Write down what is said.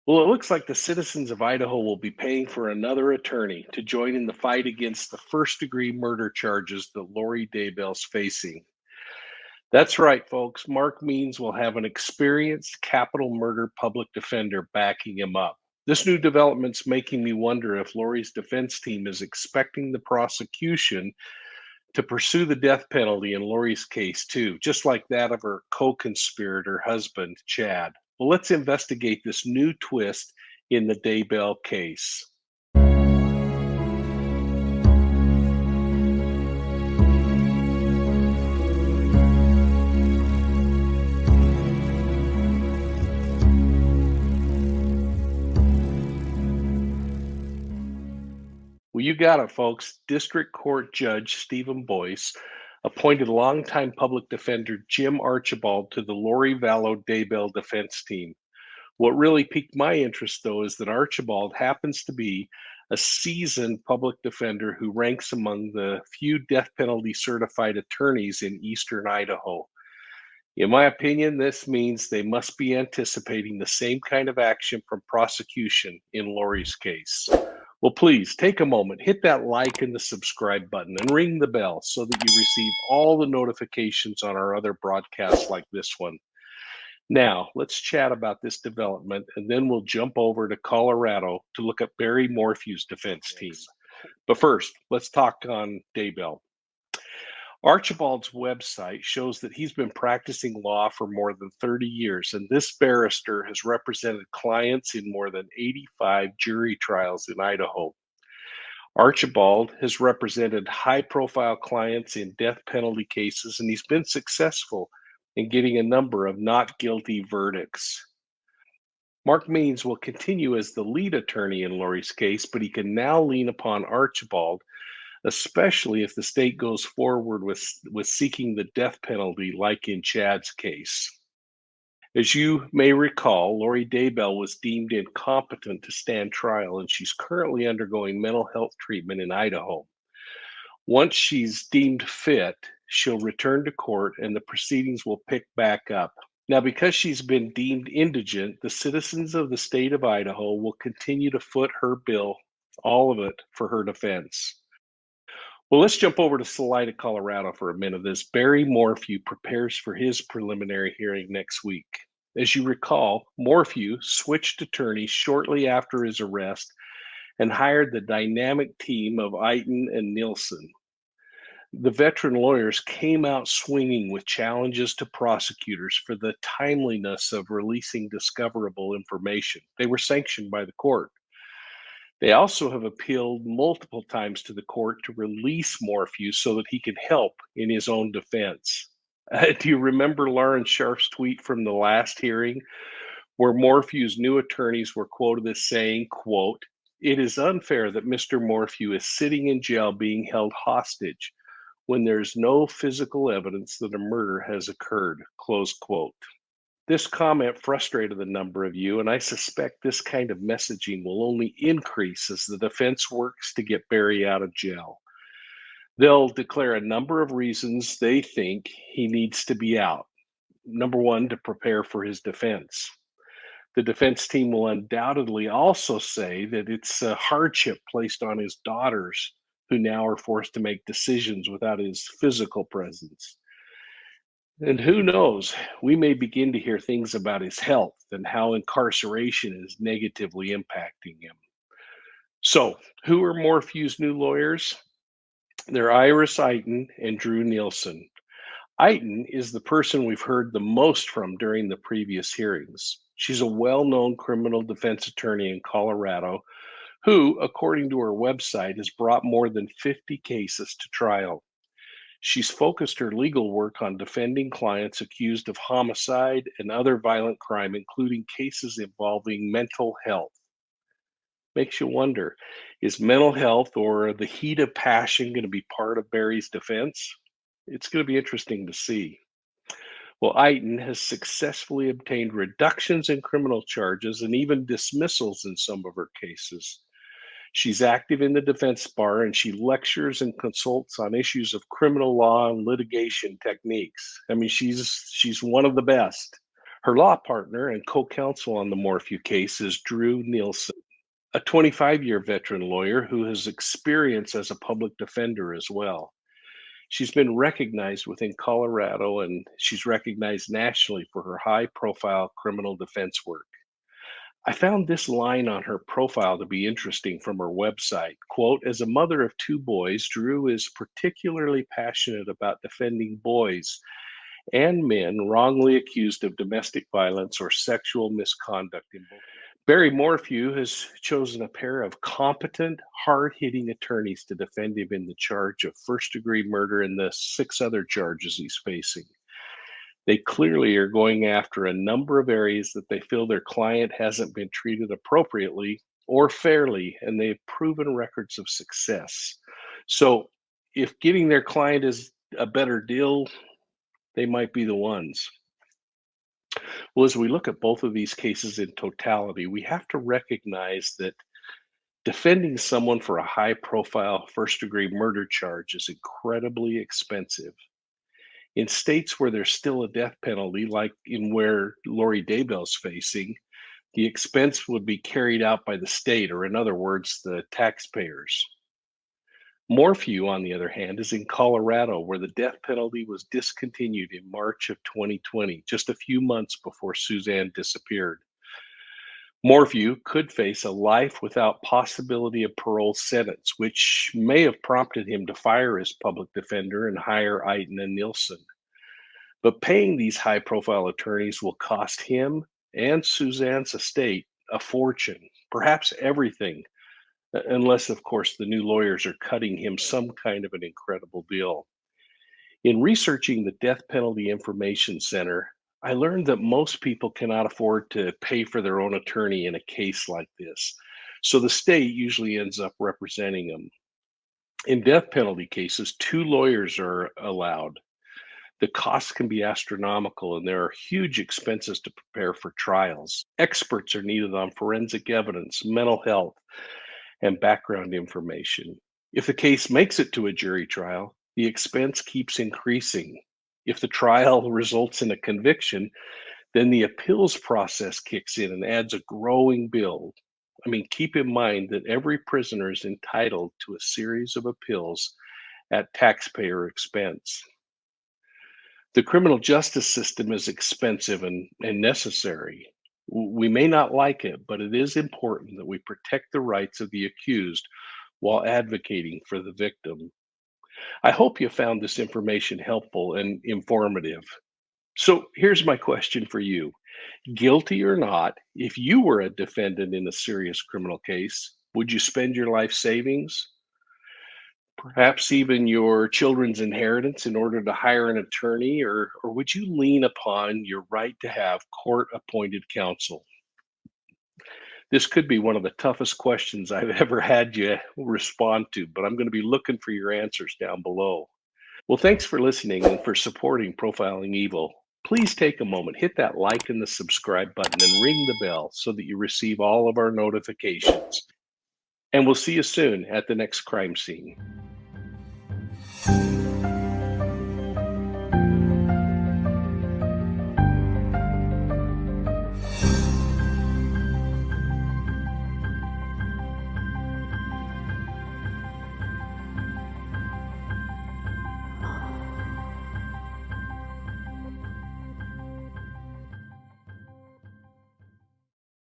Well, it looks like the citizens of Idaho will be paying for another attorney to join in the fight against the first degree murder charges that Lori Daybell's facing. That's right, folks. Mark Means will have an experienced capital murder public defender backing him up. This new development's making me wonder if Lori's defense team is expecting the prosecution to pursue the death penalty in Lori's case, too, just like that of her co conspirator husband, Chad. Well, let's investigate this new twist in the Daybell case. Well, you got it, folks. District Court Judge Stephen Boyce appointed longtime public defender Jim Archibald to the Lori Vallow Daybell defense team. What really piqued my interest, though, is that Archibald happens to be a seasoned public defender who ranks among the few death penalty certified attorneys in eastern Idaho. In my opinion, this means they must be anticipating the same kind of action from prosecution in Lori's case. Well, please take a moment, hit that like and the subscribe button, and ring the bell so that you receive all the notifications on our other broadcasts like this one. Now, let's chat about this development, and then we'll jump over to Colorado to look at Barry Morphew's defense team. But first, let's talk on Daybell. Archibald's website shows that he's been practicing law for more than 30 years, and this barrister has represented clients in more than 85 jury trials in Idaho. Archibald has represented high profile clients in death penalty cases, and he's been successful in getting a number of not guilty verdicts. Mark Means will continue as the lead attorney in Lori's case, but he can now lean upon Archibald, especially if the state goes forward with seeking the death penalty, like in Chad's case. As you may recall, Lori Daybell was deemed incompetent to stand trial, and she's currently undergoing mental health treatment in Idaho. Once she's deemed fit, she'll return to court and the proceedings will pick back up. Now, because she's been deemed indigent, the citizens of the state of Idaho will continue to foot her bill, all of it, for her defense. Well, let's jump over to Salida, Colorado for a minute as Barry Morphew prepares for his preliminary hearing next week. As you recall, Morphew switched attorneys shortly after his arrest and hired the dynamic team of Eytan and Nielsen. The veteran lawyers came out swinging with challenges to prosecutors for the timeliness of releasing discoverable information. They were sanctioned by the court. They also have appealed multiple times to the court to release Morphew so that he can help in his own defense. Do you remember Lauren Sharf's tweet from the last hearing where Morphew's new attorneys were quoted as saying, quote, "It is unfair that Mr. Morphew is sitting in jail being held hostage when there's no physical evidence that a murder has occurred," close quote. This comment frustrated a number of you, and I suspect this kind of messaging will only increase as the defense works to get Barry out of jail. They'll declare a number of reasons they think he needs to be out. Number one, to prepare for his defense. The defense team will undoubtedly also say that it's a hardship placed on his daughters, who now are forced to make decisions without his physical presence. And who knows, we may begin to hear things about his health and how incarceration is negatively impacting him. So, who are Morphew's new lawyers? They're Iris Eytan and Drew Nielsen. Eytan is the person we've heard the most from during the previous hearings. She's a well known criminal defense attorney in Colorado who, according to her website, has brought more than 50 cases to trial. She's focused her legal work on defending clients accused of homicide and other violent crime, including cases involving mental health. Makes you wonder, is mental health or the heat of passion going to be part of Barry's defense? It's going to be interesting to see. Well, Eytan has successfully obtained reductions in criminal charges and even dismissals in some of her cases. She's active in the defense bar and she lectures and consults on issues of criminal law and litigation techniques. I mean, she's one of the best. Her law partner and co-counsel on the Morphew case is Drew Nielsen, a 25-year veteran lawyer who has experience as a public defender as well. She's been recognized within Colorado and she's recognized nationally for her high profile criminal defense work. I found this line on her profile to be interesting from her website. Quote, as a mother of two boys, Drew is particularly passionate about defending boys and men wrongly accused of domestic violence or sexual misconduct in both. Barry Morphew has chosen a pair of competent, hard hitting attorneys to defend him in the charge of first degree murder and the six other charges he's facing. They clearly are going after a number of areas that they feel their client hasn't been treated appropriately or fairly, and they've proven records of success. So, if getting their client is a better deal, they might be the ones. Well, as we look at both of these cases in totality, we have to recognize that defending someone for a high profile first degree murder charge is incredibly expensive. In states where there's still a death penalty, like in where Lori Daybell's facing, the expense would be carried out by the state, or in other words, the taxpayers. Morphew, on the other hand, is in Colorado, where the death penalty was discontinued in March of 2020, just a few months before Suzanne disappeared. Morphew could face a life without possibility of parole sentence, which may have prompted him to fire his public defender and hire Eytan and Nielsen. But paying these high profile attorneys will cost him and Suzanne's estate a fortune, perhaps everything, unless, of course, the new lawyers are cutting him some kind of an incredible deal. In researching the Death Penalty Information Center, I learned that most people cannot afford to pay for their own attorney in a case like this. So the state usually ends up representing them. In death penalty cases, two lawyers are allowed. The costs can be astronomical, and there are huge expenses to prepare for trials. Experts are needed on forensic evidence, mental health, and background information. If the case makes it to a jury trial, the expense keeps increasing. If the trial results in a conviction, then the appeals process kicks in and adds a growing bill. I mean, keep in mind that every prisoner is entitled to a series of appeals at taxpayer expense. The criminal justice system is expensive and necessary. We may not like it, but it is important that we protect the rights of the accused while advocating for the victim. I hope you found this information helpful and informative. So here's my question for you. Guilty or not, if you were a defendant in a serious criminal case, would you spend your life savings, perhaps even your children's inheritance, in order to hire an attorney, or would you lean upon your right to have court appointed counsel? This could be one of the toughest questions I've ever had you respond to, but I'm going to be looking for your answers down below. Well, thanks for listening and for supporting Profiling Evil. Please take a moment, hit that like and the subscribe button, and ring the bell so that you receive all of our notifications. And we'll see you soon at the next crime scene.